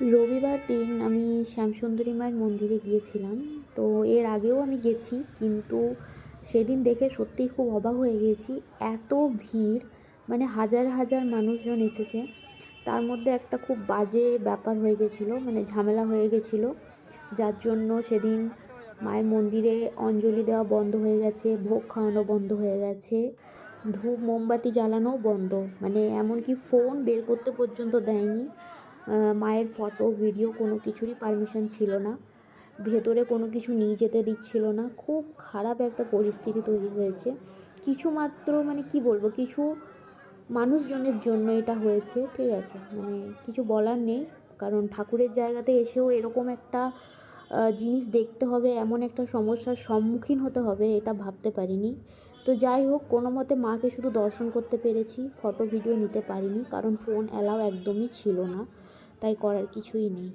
রবিবার দিন আমি শ্যামসুন্দরী মায়ের মন্দিরে গিয়েছিলাম। তো এর আগেও আমি গেছি, কিন্তু সেদিন দেখে সত্যিই খুব অবাক হয়ে গিয়েছি। এত ভিড়, মানে হাজার হাজার মানুষজন এসেছে। তার মধ্যে একটা খুব বাজে ব্যাপার হয়ে গেছিলো, মানে ঝামেলা হয়ে গেছিলো, যার জন্য সেদিন মায়ের মন্দিরে অঞ্জলি দেওয়া বন্ধ হয়ে গেছে, ভোগ খাওয়ানো বন্ধ হয়ে গেছে, ধূপ মোমবাতি জ্বালানোও বন্ধ, মানে এমনকি ফোন বের করতে পর্যন্ত দেয়নি। মায়ের ফটো ভিডিও কোনো কিছুরই পারমিশন ছিল না, ভেতরে কোনো কিছু নিয়ে যেতে দিচ্ছিল না। খুব খারাপ একটা পরিস্থিতি তৈরি হয়েছে কিছু মাত্র, মানে কি বলবো, কিছু মানুষজনের জন্য এটা হয়েছে, ঠিক আছে, মানে কিছু বলার নেই। কারণ ঠাকুরের জায়গাতে এসেও এরকম একটা জিনিস দেখতে হবে, এমন একটা সমস্যার সম্মুখীন হতে হবে, এটা ভাবতে পারিনি। তো যাই হোক, কোনো মতে মাকে শুধু দর্শন করতে পেরেছি, ফটো ভিডিও নিতে পারিনি, কারণ ফোন অ্যালাউ একদমই ছিল না, তাই করার কিছুই নেই।